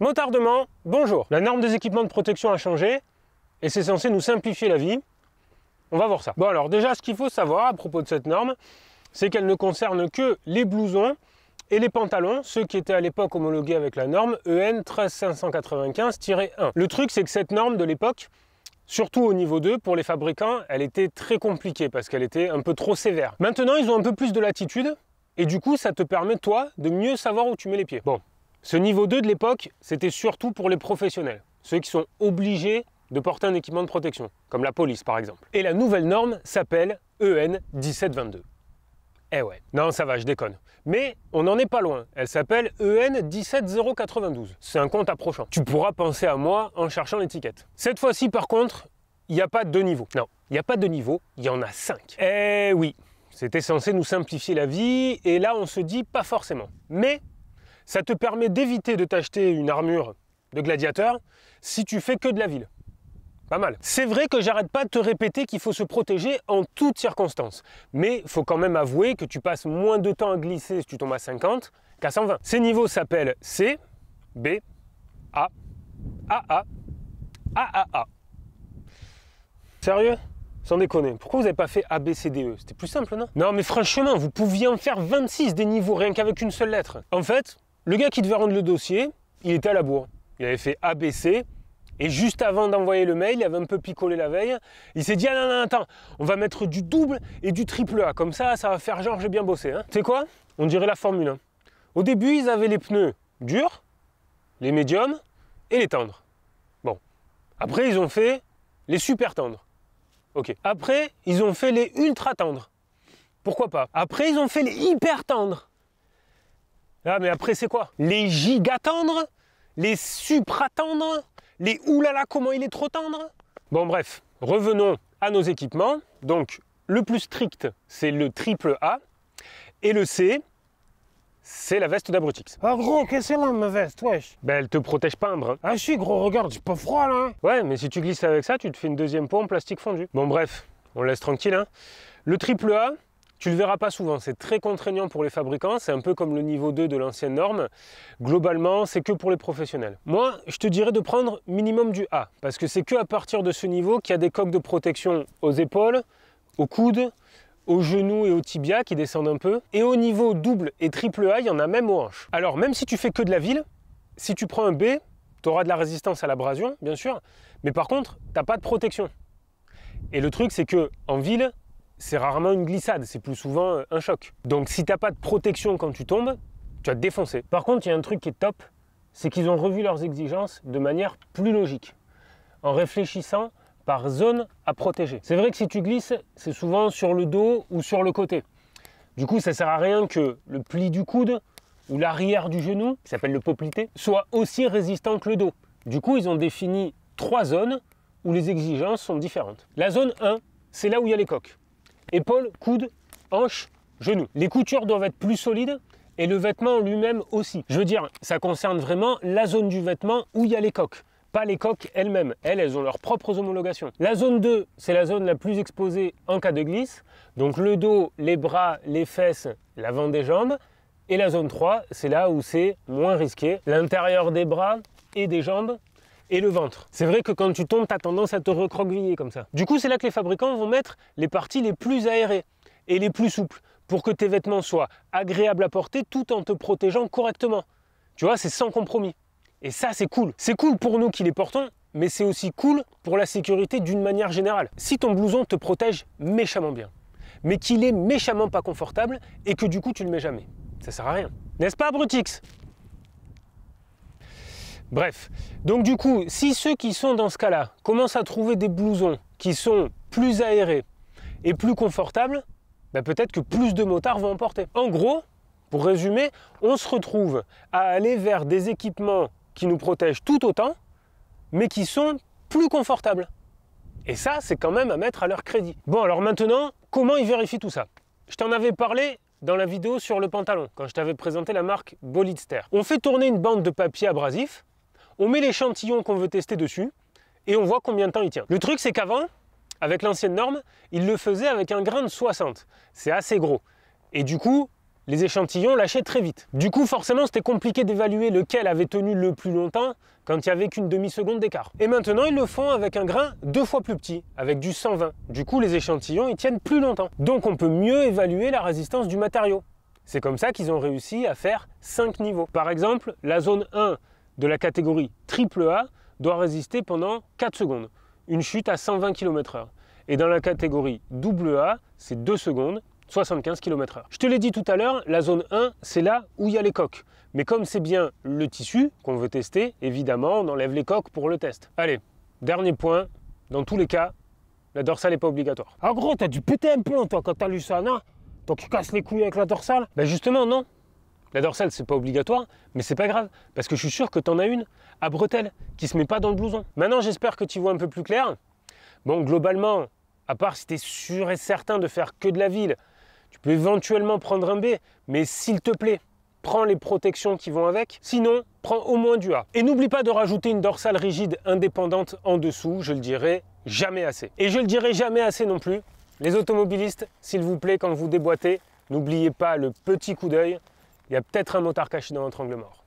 Motardement, bonjour. La norme des équipements de protection a changé et c'est censé nous simplifier la vie. On va voir ça. Bon alors déjà, ce qu'il faut savoir à propos de cette norme, c'est qu'elle ne concerne que les blousons et les pantalons, ceux qui étaient à l'époque homologués avec la norme EN 13595-1. Le truc, c'est que cette norme de l'époque, surtout au niveau 2, pour les fabricants, elle était très compliquée parce qu'elle était un peu trop sévère. Maintenant, ils ont un peu plus de latitude et du coup, ça te permet, toi, de mieux savoir où tu mets les pieds. Bon, ce niveau 2 de l'époque, c'était surtout pour les professionnels, ceux qui sont obligés de porter un équipement de protection, comme la police par exemple. Et la nouvelle norme s'appelle EN 1722. Eh ouais, non ça va, je déconne. Mais on n'en est pas loin, elle s'appelle EN 17092. C'est un compte approchant. Tu pourras penser à moi en cherchant l'étiquette. Cette fois-ci par contre, il n'y a pas de niveau. Non, il n'y a pas de niveau, il y en a 5. Eh oui, c'était censé nous simplifier la vie, et là on se dit pas forcément. Mais ça te permet d'éviter de t'acheter une armure de gladiateur si tu fais que de la ville. Pas mal. C'est vrai que j'arrête pas de te répéter qu'il faut se protéger en toutes circonstances. Mais il faut quand même avouer que tu passes moins de temps à glisser si tu tombes à 50 qu'à 120. Ces niveaux s'appellent C, B, A, AA, AAA. Sérieux? Sans déconner, pourquoi vous n'avez pas fait A, B, C, D, E? C'était plus simple, non? Non mais franchement, vous pouviez en faire 26 des niveaux rien qu'avec une seule lettre. En fait, le gars qui devait rendre le dossier, il était à la bourre. Il avait fait A, B, C. Et juste avant d'envoyer le mail, il avait un peu picolé la veille, il s'est dit « Ah non, non, attends, on va mettre du double et du triple A, comme ça va faire genre j'ai bien bossé. Hein. » Tu sais quoi? On dirait la Formule 1. Au début, ils avaient les pneus durs, les médiums et les tendres. Bon. Après, ils ont fait les super tendres. Ok. Après, ils ont fait les ultra tendres. Pourquoi pas? Après, ils ont fait les hyper tendres. Ah, mais après, c'est quoi? Les giga tendres? Les supra tendres? Les oulala, comment il est trop tendre. Bon bref, revenons à nos équipements. Donc le plus strict, c'est le triple A. Et le C, c'est la veste d'Abrutix. Ah gros, qu'est-ce que c'est là ma veste, wesh? Ben elle te protège pas un brin. Ah je suis gros, regarde, j'ai pas froid là. Ouais, mais si tu glisses avec ça, tu te fais une deuxième peau en plastique fondu. Bon bref, on laisse tranquille. Hein. Le triple A, tu le verras pas souvent, c'est très contraignant pour les fabricants, c'est un peu comme le niveau 2 de l'ancienne norme. Globalement, c'est que pour les professionnels. Moi, je te dirais de prendre minimum du A, parce que c'est que à partir de ce niveau qu'il y a des coques de protection aux épaules, aux coudes, aux genoux et aux tibias qui descendent un peu. Et au niveau double et triple A, il y en a même aux hanches. Alors, même si tu fais que de la ville, si tu prends un B, tu auras de la résistance à l'abrasion, bien sûr, mais par contre, tu n'as pas de protection. Et le truc, c'est que en ville, c'est rarement une glissade, c'est plus souvent un choc. Donc si tu n'as pas de protection quand tu tombes, tu vas te défoncer. Par contre, il y a un truc qui est top, c'est qu'ils ont revu leurs exigences de manière plus logique, en réfléchissant par zone à protéger. C'est vrai que si tu glisses, c'est souvent sur le dos ou sur le côté. Du coup, ça ne sert à rien que le pli du coude ou l'arrière du genou, qui s'appelle le poplité, soit aussi résistant que le dos. Du coup, ils ont défini 3 zones où les exigences sont différentes. La zone 1, c'est là où il y a les coques. Épaules, coudes, hanches, genoux. Les coutures doivent être plus solides et le vêtement lui-même aussi. Je veux dire, ça concerne vraiment la zone du vêtement où il y a les coques, pas les coques elles-mêmes. Elles ont leurs propres homologations. La zone 2, c'est la zone la plus exposée en cas de glisse. Donc le dos, les bras, les fesses, l'avant des jambes. Et la zone 3, c'est là où c'est moins risqué. L'intérieur des bras et des jambes et le ventre. C'est vrai que quand tu tombes, tu as tendance à te recroqueviller comme ça. Du coup, c'est là que les fabricants vont mettre les parties les plus aérées et les plus souples pour que tes vêtements soient agréables à porter tout en te protégeant correctement. Tu vois, c'est sans compromis. Et ça, c'est cool. C'est cool pour nous qui les portons, mais c'est aussi cool pour la sécurité d'une manière générale. Si ton blouson te protège méchamment bien, mais qu'il est méchamment pas confortable et que du coup, tu le mets jamais, ça sert à rien. N'est-ce pas, Abrutix ? Bref, donc du coup, si ceux qui sont dans ce cas-là commencent à trouver des blousons qui sont plus aérés et plus confortables, ben peut-être que plus de motards vont en porter. En gros, pour résumer, on se retrouve à aller vers des équipements qui nous protègent tout autant, mais qui sont plus confortables. Et ça, c'est quand même à mettre à leur crédit. Bon, alors maintenant, comment ils vérifient tout ça? Je t'en avais parlé dans la vidéo sur le pantalon, quand je t'avais présenté la marque Bolidster. On fait tourner une bande de papier abrasif, on met l'échantillon qu'on veut tester dessus et on voit combien de temps il tient. Le truc, c'est qu'avant, avec l'ancienne norme, il le faisait avec un grain de 60. C'est assez gros. Et du coup, les échantillons lâchaient très vite. Du coup, forcément, c'était compliqué d'évaluer lequel avait tenu le plus longtemps quand il n'y avait qu'une demi-seconde d'écart. Et maintenant, ils le font avec un grain 2 fois plus petit, avec du 120. Du coup, les échantillons, ils tiennent plus longtemps. Donc, on peut mieux évaluer la résistance du matériau. C'est comme ça qu'ils ont réussi à faire 5 niveaux. Par exemple, la zone 1 de la catégorie AAA doit résister pendant 4 secondes, une chute à 120 km/h. Et dans la catégorie AA, c'est 2 secondes, 75 km/h. Je te l'ai dit tout à l'heure, la zone 1, c'est là où il y a les coques. Mais comme c'est bien le tissu qu'on veut tester, évidemment, on enlève les coques pour le test. Allez, dernier point, dans tous les cas, la dorsale n'est pas obligatoire. Ah gros, t'as dû péter un plomb toi quand t'as lu ça, non? Donc tu casses les couilles avec la dorsale? Ben justement, non. La dorsale, c'est pas obligatoire, mais c'est pas grave, parce que je suis sûr que t'en as une à bretelles qui se met pas dans le blouson. Maintenant, j'espère que tu vois un peu plus clair. Bon, globalement, à part si t'es sûr et certain de faire que de la ville, tu peux éventuellement prendre un B, mais s'il te plaît, prends les protections qui vont avec, sinon, prends au moins du A. Et n'oublie pas de rajouter une dorsale rigide indépendante en dessous, je le dirai jamais assez. Et je le dirai jamais assez non plus, les automobilistes, s'il vous plaît, quand vous déboîtez, n'oubliez pas le petit coup d'œil, il y a peut-être un motard caché dans votre angle mort.